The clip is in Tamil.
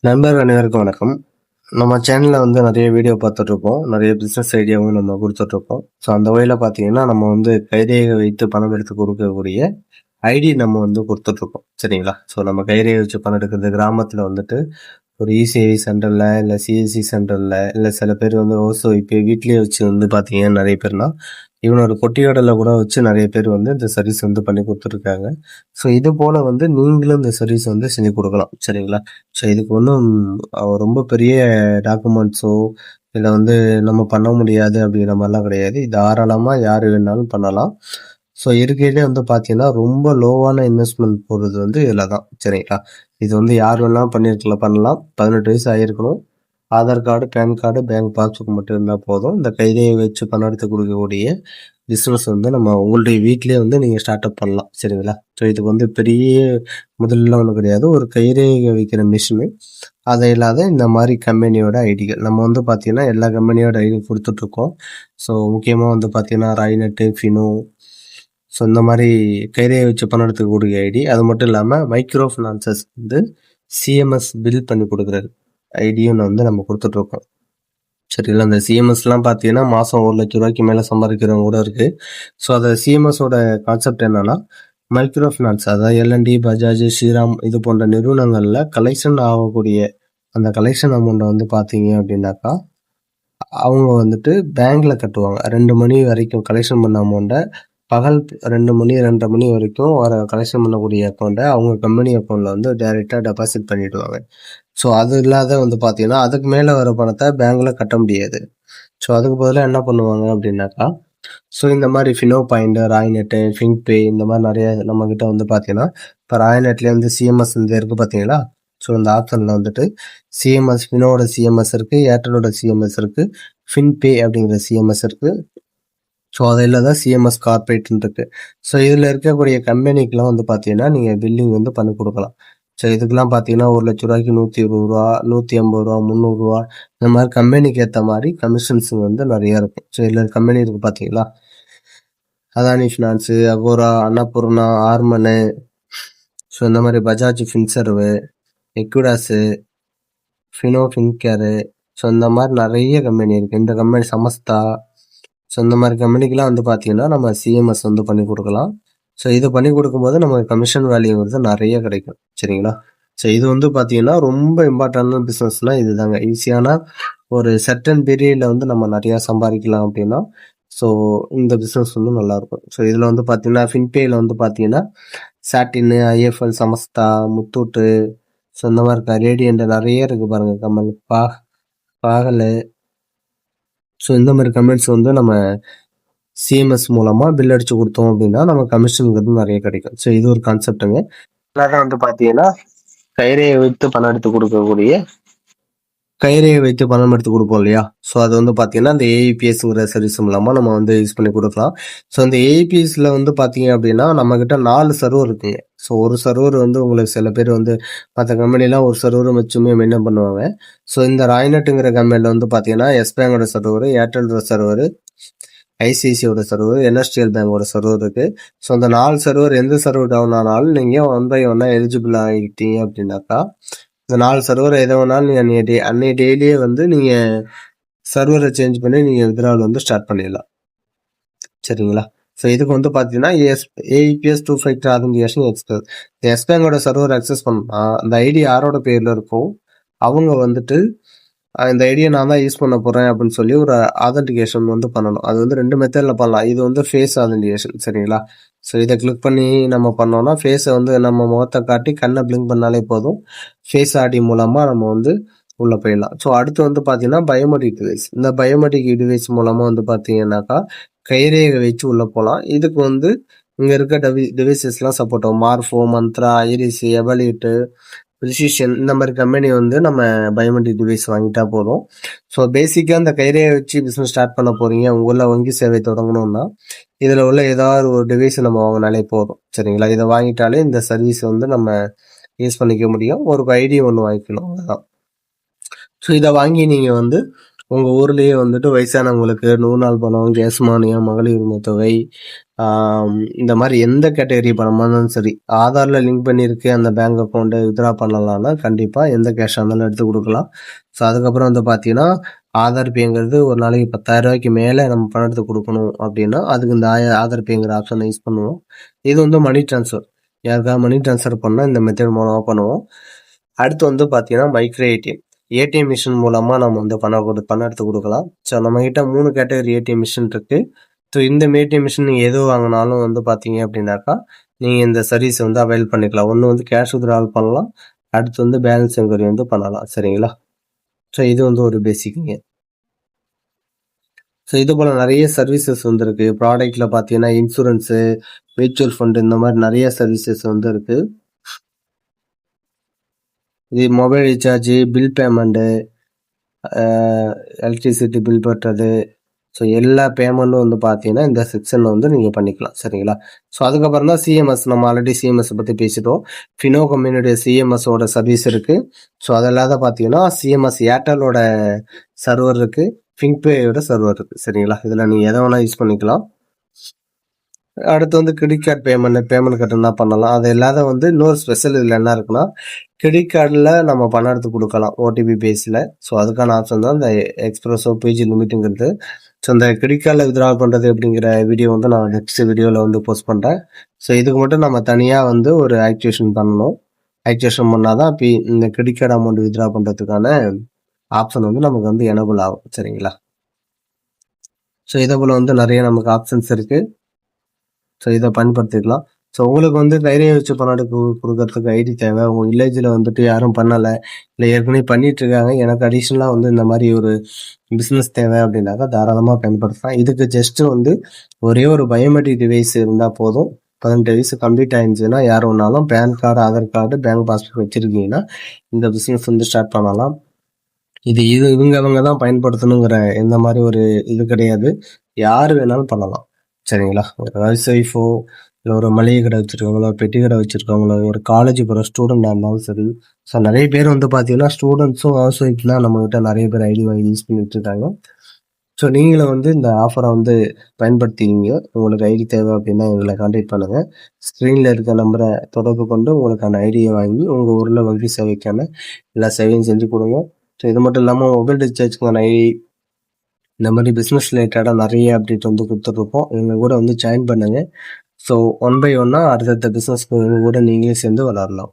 நண்பர் அனைவருக்கும் வணக்கம். நம்ம சேனல்ல நிறைய வீடியோ பார்த்துட்ருக்கோம். நிறைய பிஸ்னஸ் ஐடியாவும் நம்ம குடுத்துட்ருக்கோம். ஸோ அந்த வகையில பார்த்தீங்கன்னா, நம்ம கைரேகை வைத்து பணம் எடுத்து கொடுக்கக்கூடிய ஐடி நம்ம குடுத்துட்ருக்கோம். சரிங்களா? ஸோ நம்ம கைரேகை வச்சு பணம் எடுக்கிறது கிராமத்தில ஒரு இசிஐ சென்டர்ல, இல்ல சிஎஸ்சி சென்டர்ல, இல்ல சில பேர் ஹவுஸ் ஒய்ஃப் வீட்லயே வச்சு பார்த்தீங்கன்னா நெறைய பேர்னா, ஈவன் ஒரு பொட்டிக்கடையில கூட வச்சு நெறைய பேர் இந்த சர்வீஸ் பண்ணி குடுத்துருக்காங்க. ஸோ இது போல நீங்களும் இந்த சர்வீஸ் செஞ்சு குடுக்கலாம். சரிங்களா? ஸோ இதுக்கு ஒண்ணும் ரொம்ப பெரிய டாக்குமெண்ட்ஸோ, இல்ல நம்ம பண்ண முடியாது அப்படிங்கிற மாரிலாம் கிடையாது. தாராளமா யாரு வேணாலும் பண்ணலாம். ஸோ இருக்கையிலே பார்த்தீங்கன்னா, ரொம்ப லோவான இன்வெஸ்ட்மெண்ட் போடுறது இதுல தான். சரிங்களா? இது யார் வேணாலும் பண்ணலாம். 18 வயசு ஆயிருக்கணும். Aadhaar card, PAN card, bank passbook மட்டும் இருந்தா போதும். இந்த கைரேகை வச்சு பணம் எடுத்து குடுக்கக்கூடிய பிசினஸ் நம்ம உங்களுடைய வீட்லயே நீங்க ஸ்டார்ட் அப் பண்ணலாம். சரிங்களா? ஸோ இதுக்கு பெரிய முதலீடுலாம் ஒண்ணும் கிடையாது. ஒரு கைரேகை வைக்கிற மிஷினு, அது இல்லாத இந்த மாரி கம்பெனியோட ஐடிகள். நம்ம பார்த்தீங்கன்னா, எல்லா கம்பெனியோட ஐடி குடுத்துட்ருக்கோம். ஸோ முக்கியமா பார்த்தீங்கன்னா, ராய்நெட், ஃபினோ, ஸோ இந்த மாரி கைரேகை வச்சு பணம் எடுக்கக்கூடிய ஐடி. அது மட்டும் இல்லாம மைக்ரோ ஃபினான்சஸ் சிஎம்எஸ் பில் பண்ணி குடுக்குற ஐடியும் நம்ம குடுத்துட்ருக்கோம். சரிங்களா? அந்த சிஎம்எஸ்லாம் பார்த்தீங்கன்னா, மாசம் ரூ. 1,00,000 மேல சம்பாதிக்கிறவங்க கூட இருக்கு. ஸோ அந்த சிஎம்எஸோட கான்செப்ட் என்னன்னா, மைக்ரோ ஃபினான்ஸ், அதாவது எல்&டி, பஜாஜ், ஸ்ரீராம் இது போன்ற நிறுவனங்கள்ல கலெக்ஷன் ஆகக்கூடிய அந்த கலெக்ஷன் அமௌண்ட்ட பார்த்தீங்க அப்படின்னாக்கா, அவங்க பேங்க்ல கட்டுவாங்க. 2 மணி வரைக்கும் கலெக்ஷன் பண்ண அமௌண்ட்ட பகல் 2 மணி, 2:30 மணி வரைக்கும் வர கலெக்ஷன் பண்ணக்கூடிய அக்கௌண்ட்ட அவங்க கம்பெனி அக்கௌண்ட்ல டைரக்ட்டா டெபாசிட் பண்ணிடுவாங்க. ஸோ அது இல்லாத பார்த்தீங்கன்னா, அதுக்கு மேல வர பணத்த பேங்க்ல கட்ட முடியாது. ஸோ அதுக்கு பதிலா என்ன பண்ணுவாங்க அப்படின்னாக்கா, ஸோ இந்த மாரி ஃபினோ பாயிண்ட், ராய்நெட், ஃபின்பே இந்த மாரி நெறைய நம்மகிட்ட பார்த்தீங்கன்னா, இப்போ ராய்நெட்லேயே சிஎம்எஸ் இருக்கு பார்த்தீங்களா? ஸோ இந்த ஆப்ஷன்ல சிஎம்எஸ், ஃபினோட சிஎம்எஸ் இருக்கு, ஏர்டெல்லோட சிஎம்எஸ் இருக்கு, ஃபின்பே அப்படிங்கிற சிஎம்எஸ் இருக்கு. ஸோ அதில தான் சிஎம்எஸ் கார்ப்பரேட்ன்னு இருக்கு. ஸோ இதில் இருக்கக்கூடிய கம்பெனிக்கெலாம் பார்த்தீங்கன்னா, நீங்கள் பில்லிங் பண்ணி கொடுக்கலாம். ஸோ இதுக்கெல்லாம் பார்த்தீங்கன்னா, ரூ. 1,00,000க்கு ரூ. 120, ரூ. 180, ரூ. 300 இந்த மாதிரி கம்பெனிக்கு ஏற்ற மாதிரி கமிஷன்ஸ் நிறைய இருக்கும். ஸோ இதில் கம்பெனி இருக்கு பார்த்தீங்களா? அதானி ஃபினான்ஸு, அகோரா, அன்னபூர்ணா, ஆர்மனு, ஸோ இந்த மாதிரி பஜாஜ் ஃபின்சர்வு, எக்விடாஸு, ஃபினோ ஃபின்கேரு, ஸோ இந்த மாதிரி நிறைய கம்பெனி இருக்குது. இந்த கம்பெனி சமஸ்தா, ஸோ இந்த மாதிரி கம்பெனிக்கெலாம் பார்த்தீங்கன்னா, நம்ம சிஎம்எஸ் பண்ணி கொடுக்கலாம். ஸோ இது பண்ணி கொடுக்கும்போது நமக்கு கமிஷன் வேல்யூங்கிறது நிறைய கிடைக்கும். சரிங்களா? ஸோ இது பார்த்தீங்கன்னா, ரொம்ப இம்பார்ட்டன்டான பிஸ்னஸ்னால் இது தாங்க. ஈஸியான ஒரு சர்டன் பீரியடில் நம்ம நிறையா சம்பாதிக்கலாம் அப்படின்னா, ஸோ இந்த பிஸ்னஸ் நல்லாயிருக்கும். ஸோ இதில் பார்த்தீங்கன்னா, ஃபின்பேயில் பார்த்தீங்கன்னா, சாட்டின்னு, ஐஎஃப்எல், சமஸ்தா, முத்தூட்டு, ஸோ இந்த மாதிரி ரேடியன்ட் நிறைய இருக்குது பாருங்கள் கம்பெனி, பாகலு. ஸோ இந்த மாதிரி கம்பெனிஸ் நம்ம சிஎம்எஸ் மூலமாக பில் அடித்து கொடுத்தோம் அப்படின்னா நம்ம கமிஷனுங்கிறது நிறைய கிடைக்கும். ஸோ இது ஒரு கான்செப்ட்டுங்க. அதான் பார்த்தீங்கன்னா, கைரேகை வைத்து பணம் எடுத்து கொடுக்கக்கூடிய கைரேகை வைத்து பணம் எடுத்து கொடுப்போம் இல்லையா? ஸோ அது பார்த்தீங்கன்னா, இந்த ஏஇபிஎஸ்ங்கிற சர்வீஸ் மூலமாக நம்ம யூஸ் பண்ணி கொடுக்கலாம். ஸோ இந்த ஏஇபிஎஸ்ல பார்த்தீங்க அப்படின்னா, நம்மக்கிட்ட 4 சர்வர் இருக்குங்க. ஸோ ஒரு சர்வர் உங்களுக்கு சில பேர் மற்ற கம்பெனிலாம் ஒரு சர்வர் வச்சுமே மெயின்டைன் பண்ணுவாங்க. ஸோ இந்த ராய்நெட்டுங்கிற கம்பெனியில் பார்த்தீங்கன்னா, எஸ் பேங்கோட சர்வர், ஏர்டெல்லோட சர்வர், ஐசிஐசியோட சர்வர், என்எஸ்டிஎல் பேங்கோட சர்வர் இருக்கு. ஸோ அந்த 4 சர்வர் எந்த சர்வர் டவுன் ஆனாலும் நீங்கள் 1 by 1 எலிஜிபிள் ஆகிட்டீங்க அப்படின்னாக்கா, இந்த 4 சர்வர் எதை வேணாலும் நீங்கள் அன்னைய டெய்லியே நீங்கள் சர்வரை சேஞ்ச் பண்ணி நீங்கள் வித்ட்ராவல் ஸ்டார்ட் பண்ணிடலாம். சரிங்களா? ஸோ இதுக்கு பார்த்தீங்கன்னா, AEPS 2 factor authentication express. Yes பேங்கோட சர்வர் அக்சஸ் பண்ணா அந்த ஐடி யாரோட பேரில் இருக்கோ அவங்க இந்த ஐடியா நான் தான் யூஸ் பண்ண போகிறேன் அப்படின்னு சொல்லி ஒரு ஆதென்டிகேஷன் பண்ணணும். அது 2 மெத்தடில் பண்ணலாம். இது ஃபேஸ் ஆதென்டிகேஷன். சரிங்களா? ஸோ இதை கிளிக் பண்ணி நம்ம பண்ணோம்னா ஃபேஸை நம்ம முகத்தை காட்டி கண்ணை பிளிங்க் பண்ணாலே போதும். ஃபேஸ் ஐடி மூலமாக நம்ம உள்ளே போயிடலாம். ஸோ அடுத்து பார்த்தீங்கன்னா, பயோமெட்ரிக் டிவைஸ். இந்த பயோமெட்ரிக் டிவைஸ் மூலமாக பார்த்தீங்கன்னாக்கா கைரேகை வச்சு உள்ளே போகலாம். இதுக்கு இங்கே இருக்க டிவைசஸ்லாம் சப்போர்ட் ஆகும். மார்ஃபோ, மந்த்ரா, ஐரிஸ், எவலிட்டு, ப்ரிசிஷன் இந்த மாதிரி கம்பெனி நம்ம பயோமெட்ரிக் டிவைஸ் வாங்கிட்டா போதும். ஸோ பேசிக்காக இந்த கைரேகை வச்சு பிஸ்னஸ் ஸ்டார்ட் பண்ண போகிறீங்க, உங்களில் வங்கி சேவை தொடங்கணும்னா இதில் உள்ள ஏதாவது ஒரு டிவைஸ் நம்ம வாங்கினாலே போதும். சரிங்களா? இதை வாங்கிட்டாலே இந்த சர்வீஸ் நம்ம யூஸ் பண்ணிக்க முடியும். ஒரு ஐடி ஒன்று வாங்கிக்கணும், அதுதான். ஸோ இதை வாங்கி நீங்கள் உங்கள் ஊர்லேயே வந்துட்டு வயசானவங்களுக்கு 100 நாள் பணம், கேஸ் மானியம், மகளிர் உரிமை தொகை, இந்த மாதிரி எந்த கேட்டகரி பணமாக இருந்தாலும் சரி, ஆதாரில் லிங்க் பண்ணியிருக்கு அந்த பேங்க் அக்கௌண்ட்டை வித்ட்ரா பண்ணலாம்னா கண்டிப்பாக எந்த கேஷாக இருந்தாலும் எடுத்து கொடுக்கலாம். ஸோ அதுக்கப்புறம் வந்து பார்த்தீங்கன்னா ஆதார் பேங்கிறது ஒரு நாளைக்கு 10,000 ரூபாய்க்கு மேலே நம்ம பணம் எடுத்து கொடுக்கணும் அப்படின்னா அதுக்கு இந்த ஆதார் பேங்கிற ஆப்ஷனை யூஸ் பண்ணுவோம். இது வந்து மணி ட்ரான்ஸ்ஃபர், யாருக்காவது மணி ட்ரான்ஸ்ஃபர் பண்ணால் இந்த மெத்தட் மூலமாக பண்ணுவோம். அடுத்து வந்து பார்த்தீங்கன்னா மைக்ரோ ஏடிஎம் மிஷின் மூலமாக நம்ம வந்து பணம் எடுத்து கொடுக்கலாம். ஸோ நம்மகிட்ட 3 கேட்டகரி ஏடிஎம் மிஷின் இருக்குது. ஸோ இந்த ஏடிஎம் மிஷின் நீங்கள் எது வாங்கினாலும் வந்து பார்த்தீங்க அப்படின்னாக்கா நீங்கள் இந்த சர்வீஸ் வந்து அவைல் பண்ணிக்கலாம். ஒன்று வந்து கேஷ் வித்ட்ராவல் பண்ணலாம், அடுத்து வந்து பேலன்ஸ் என்கொயரி வந்து பண்ணலாம். சரிங்களா? ஸோ இது வந்து ஒரு பேசிக்குங்க. ஸோ இது போல் நிறைய சர்வீசஸ் வந்து இருக்குது. ப்ராடக்ட்டில் பார்த்தீங்கன்னா இன்சூரன்ஸு, மியூச்சுவல் ஃபண்டு, இந்த மாதிரி நிறைய சர்வீசஸ் வந்து இருக்குது. இது mobile recharge, bill payment, electricity bill கட்டுறது, ஸோ எல்லா பேமெண்ட்டும் வந்து பார்த்தீங்கன்னா இந்த செக்ஷனில் வந்து நீங்கள் பண்ணிக்கலாம். சரிங்களா? ஸோ அதுக்கப்புறம் தான் சிஎம்எஸ், நம்ம ஆல்ரெடி சிஎம்எஸ் பற்றி பேசிட்டோம். ஃபினோ கம்பெனியுடைய சிஎம்எஸோட சர்வீஸ் இருக்குது. ஸோ அதெல்லாத பார்த்தீங்கன்னா சிஎம்எஸ் ஏர்டெலோட சர்வர் இருக்குது, ஃபிங்பேயோட சர்வர் இருக்குது. சரிங்களா? இதில் நீங்கள் எதை வேணால் யூஸ் பண்ணிக்கலாம். அடுத்து வந்து கிரெடிட் கார்டு பேமெண்ட் கட்டணும்னா பண்ணலாம். அது இல்லாத வந்து இன்னொரு ஸ்பெஷல் இதில் என்ன இருக்குன்னா, கிரெடிட் கார்டில் நம்ம பணம் எடுத்து கொடுக்கலாம் ஓடிபி பேஸில். ஸோ அதுக்கான ஆப்ஷன் தான் இந்த எக்ஸ்பிரஸோ பேஜ் லிமிட்டுங்கிறது. ஸோ இந்த கிரெடிட் கார்டில் வித்ட்ரா பண்ணுறது அப்படிங்கிற வீடியோ வந்து நான் நெக்ஸ்ட் வீடியோவில் வந்து போஸ்ட் பண்ணுறேன். ஸோ இதுக்கு மட்டும் நம்ம தனியாக வந்து ஒரு ஆக்டிவேஷன் பண்ணணும். ஆக்டிவேஷன் பண்ணால் தான் இந்த கிரெடிட் கார்டு அமௌண்ட் வித்ட்ரா பண்ணுறதுக்கான ஆப்ஷன் வந்து நமக்கு வந்து எனபிள் ஆகும். சரிங்களா? ஸோ இதே போல் வந்து நிறைய நமக்கு ஆப்ஷன்ஸ் இருக்குது. ஸோ இதை பயன்படுத்திக்கலாம். ஸோ உங்களுக்கு வந்து தைரியம் வச்சு பணம் கொடுக்கறதுக்கு ஐடி தேவை, உங்கள் வில்லேஜில் வந்துட்டு யாரும் பண்ணலை, இல்லை ஏற்கனவே பண்ணிகிட்ருக்காங்க, எனக்கு அடிஷ்னலாக வந்து இந்த மாதிரி ஒரு பிஸ்னஸ் தேவை அப்படின்னாக்கா தாராளமாக பயன்படுத்தலாம். இதுக்கு ஜஸ்ட்டு வந்து ஒரே ஒரு பயோமெட்ரிக் டிவைஸ் இருந்தால் போதும். 18 வயசு கம்ப்ளீட் ஆயிருந்துச்சுன்னா யார் ஒன்றாலும் PAN card, Aadhaar card, bank passbook வச்சுருக்கீங்கன்னா இந்த பிஸ்னஸ் வந்து ஸ்டார்ட் பண்ணலாம். இவங்க தான் பயன்படுத்தணுங்கிற எந்த மாதிரி ஒரு இது கிடையாது, யார் வேணாலும் பண்ணலாம். சரிங்களா? ஒரு ஹவுஸ் ஒய்ஃபோ, இல்லை ஒரு மளிகை கடை வச்சுருக்கவங்களோ, பெட்டி கடை வச்சுருக்கவங்களோ, ஒரு காலேஜ் போகிற ஸ்டூடெண்டாக இருந்தாலும் சரி. ஸோ நிறைய பேர் வந்து பார்த்தீங்கன்னா ஸ்டூடெண்ட்ஸும் ஹவுஸ் ஒய்ஃப் தான் நம்மகிட்ட நிறைய பேர் ஐடி வாங்கி யூஸ் பண்ணிட்டு இருக்காங்க. ஸோ நீங்களும் வந்து இந்த ஆஃபரை வந்து பயன்படுத்திக்கிங்க. உங்களுக்கு ஐடி தேவை அப்படின்னா எங்களை கான்டாக்ட் பண்ணுங்கள். ஸ்க்ரீனில் இருக்க நம்பரை தொடர்பு கொண்டு உங்களுக்கான ஐடியை வாங்கி உங்கள் ஊரில் வங்கி சேவைக்கான எல்லா சேவையும் செஞ்சு கொடுங்க. ஸோ இது மட்டும் இல்லாமல் மொபைல் ரீசார்ஜுக்கான ஐடி, இந்த மாதிரி பிஸ்னஸ் ரிலேட்டடாக நிறைய அப்டேட் வந்து கொடுத்துட்ருப்போம். எங்கள் கூட வந்து ஜாயின் பண்ணுங்கள். ஸோ 1 by 1 அடுத்தடுத்த பிஸ்னஸ் கூட நீங்களே சேர்ந்து விளாட்லாம்.